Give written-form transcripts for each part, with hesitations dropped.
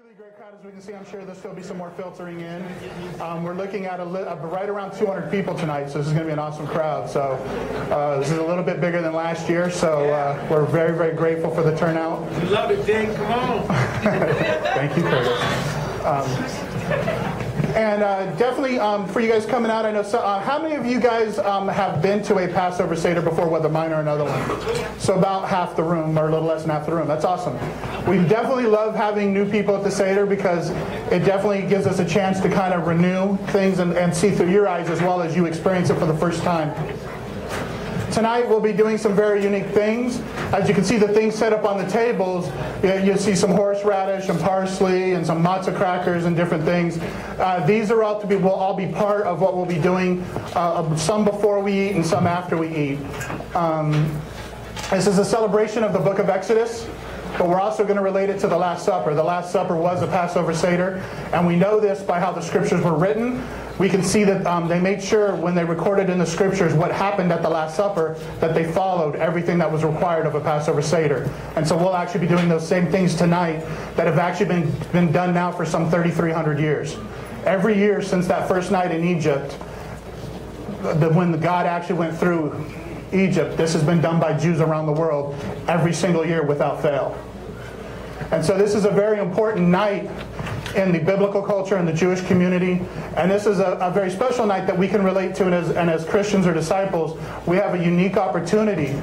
really great crowd, as we can see. I'm sure there'll still be some more filtering in. We're looking at right around 200 people tonight, so this is going to be an awesome crowd. So this is a little bit bigger than last year, so we're very, very grateful for the turnout. We love it, Ding. Come on. Thank you, Curtis. And definitely for you guys coming out, I know. How many of you guys have been to a Passover Seder before, whether mine or another one? So about half the room, or a little less than half the room. That's awesome. We definitely love having new people at the Seder because it definitely gives us a chance to kind of renew things and see through your eyes as well as you experience it for the first time. Tonight we'll be doing some very unique things. As you can see the things set up on the tables, you'll see some horseradish and parsley and some matzah crackers and different things. These are all will all be part of what we'll be doing, some before we eat and some after we eat. This is a celebration of the book of Exodus, but we're also going to relate it to the Last Supper. The Last Supper was a Passover Seder, and we know this by how the scriptures were written. We can see that they made sure when they recorded in the scriptures what happened at the Last Supper that they followed everything that was required of a Passover Seder. And so we'll actually be doing those same things tonight that have actually been done now for some 3,300 years. Every year since that first night in Egypt, when God actually went through Egypt, this has been done by Jews around the world every single year without fail. And so this is a very important night in the biblical culture and the Jewish community. And this is a very special night that we can relate to, and as Christians or disciples, we have a unique opportunity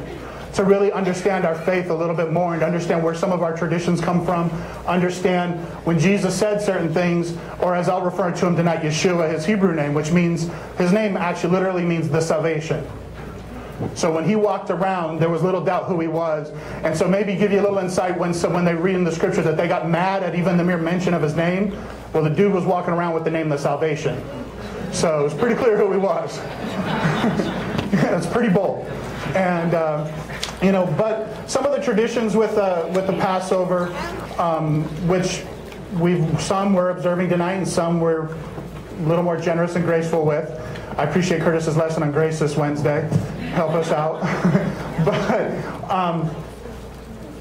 to really understand our faith a little bit more and understand where some of our traditions come from, understand when Jesus said certain things, or as I'll refer to him tonight, Yeshua, his Hebrew name, which means, his name actually literally means the salvation. So when he walked around, there was little doubt who he was. And so maybe give you a little insight when they read in the scriptures that they got mad at even the mere mention of his name. Well, the dude was walking around with the name the salvation. So it's pretty clear who he was. It's pretty bold. And, but some of the traditions with the Passover, which some we're observing tonight and some we're a little more generous and graceful with. I appreciate Curtis's lesson on grace this Wednesday. Help us out. But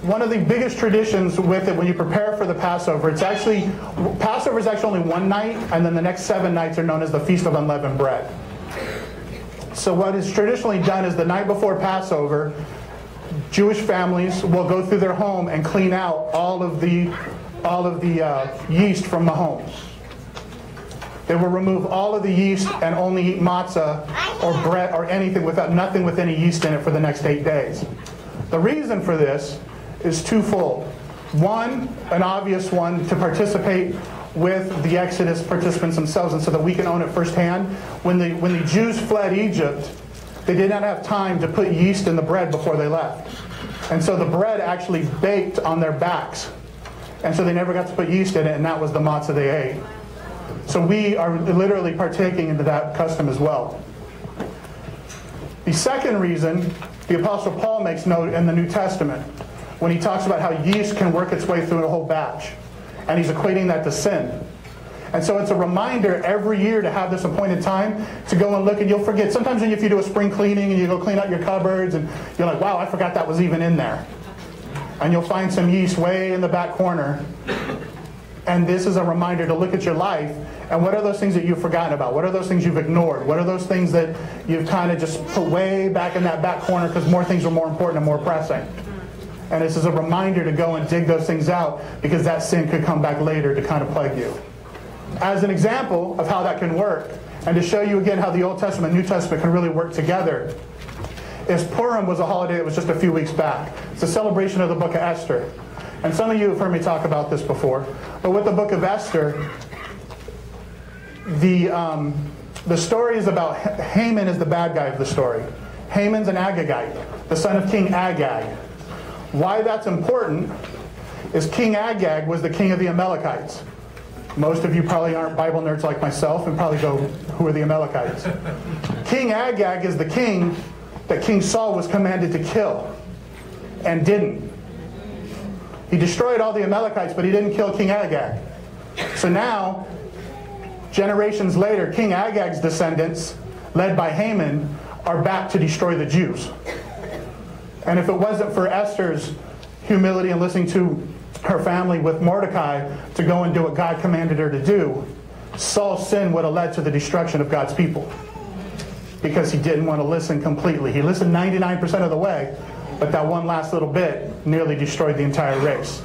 one of the biggest traditions with it when you prepare for the Passover, Passover is actually only one night, and then the next 7 nights are known as the Feast of Unleavened Bread. So what is traditionally done is the night before Passover, Jewish families will go through their home and clean out all of the yeast from the home. They will remove all of the yeast and only eat matzah or bread or nothing with any yeast in it for the next 8 days. The reason for this is twofold. One, an obvious one, to participate with the Exodus participants themselves, and so that we can own it firsthand. When the Jews fled Egypt, they did not have time to put yeast in the bread before they left. And so the bread actually baked on their backs. And so they never got to put yeast in it, and that was the matzah they ate. So we are literally partaking into that custom as well. The second reason, the Apostle Paul makes note in the New Testament when he talks about how yeast can work its way through a whole batch. And he's equating that to sin. And so it's a reminder every year to have this appointed time to go and look, and you'll forget. Sometimes if you do a spring cleaning and you go clean out your cupboards and you're like, wow, I forgot that was even in there. And you'll find some yeast way in the back corner. And this is a reminder to look at your life and what are those things that you've forgotten about? What are those things you've ignored? What are those things that you've kind of just put way back in that back corner because more things are more important and more pressing? And this is a reminder to go and dig those things out because that sin could come back later to kind of plague you. As an example of how that can work, and to show you again how the Old Testament and New Testament can really work together, is Purim was a holiday that was just a few weeks back. It's a celebration of the book of Esther. And some of you have heard me talk about this before. But with the book of Esther, the story is about Haman is the bad guy of the story. Haman's an Agagite, the son of King Agag. Why that's important is King Agag was the king of the Amalekites. Most of you probably aren't Bible nerds like myself and probably go, who are the Amalekites? King Agag is the king that King Saul was commanded to kill and didn't. He destroyed all the Amalekites, but he didn't kill King Agag. So now, generations later, King Agag's descendants, led by Haman, are back to destroy the Jews. And if it wasn't for Esther's humility and listening to her family with Mordecai to go and do what God commanded her to do, Saul's sin would have led to the destruction of God's people, because he didn't want to listen completely. He listened 99% of the way, but that one last little bit nearly destroyed the entire race.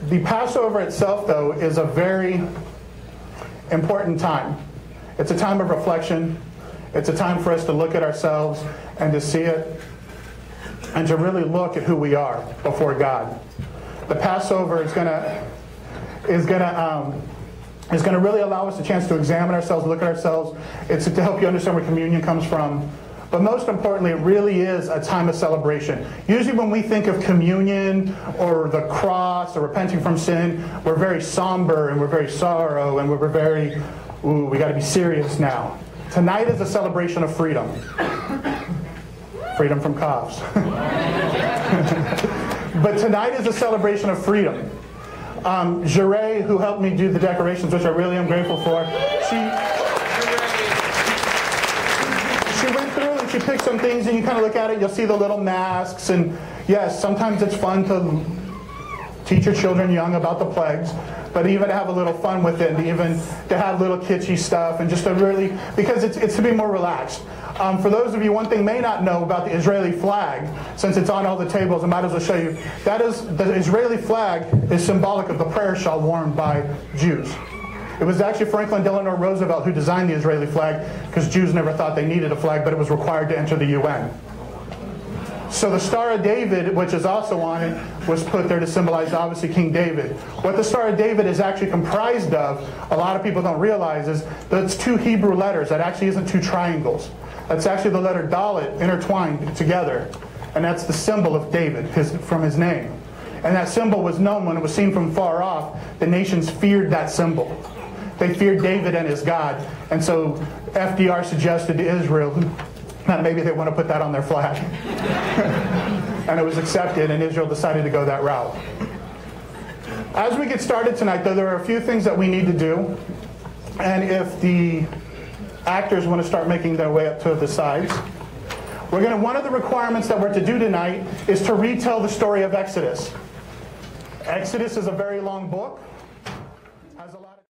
The Passover itself, though, is a very important time. It's a time of reflection. It's a time for us to look at ourselves and to see it, and to really look at who we are before God. The Passover is going to really allow us a chance to examine ourselves, look at ourselds. It's to help you understand where communion comes from. But most importantly, it really is a time of celebration. Usually when we think of communion or the cross or repenting from sin, we're very somber and we're very sorrow and we're very, ooh, we got to be serious now. Tonight is a celebration of freedom. Freedom from coughs. But tonight is a celebration of freedom. Jure, who helped me do the decorations, which I really am grateful for, she went through and she picked some things, and you kind of look at it, you'll see the little masks, and yes, sometimes it's fun to teach your children young about the plagues, but even to have a little fun with it, and even to have little kitschy stuff, and just to really, because it's to be more relaxed. For those of you, one thing may not know about the Israeli flag, since it's on all the tables, I might as well show you. That is, the Israeli flag is symbolic of the prayer shawl worn by Jews. It was actually Franklin Delano Roosevelt who designed the Israeli flag, because Jews never thought they needed a flag, but it was required to enter the UN. So the Star of David, which is also on it, was put there to symbolize, obviously, King David. What the Star of David is actually comprised of, a lot of people don't realize, is that it's two Hebrew letters. That actually isn't two triangles. That's actually the letter Dalet intertwined together. And that's the symbol of David, from his name. And that symbol was known when it was seen from far off. The nations feared that symbol. They feared David and his God. And so FDR suggested to Israel that maybe they want to put that on their flag. And it was accepted, and Israel decided to go that route. As we get started tonight, though, there are a few things that we need to do. And if the actors want to start making their way up to the sides, one of the requirements that we're to do tonight is to retell the story of Exodus. Exodus is a very long book.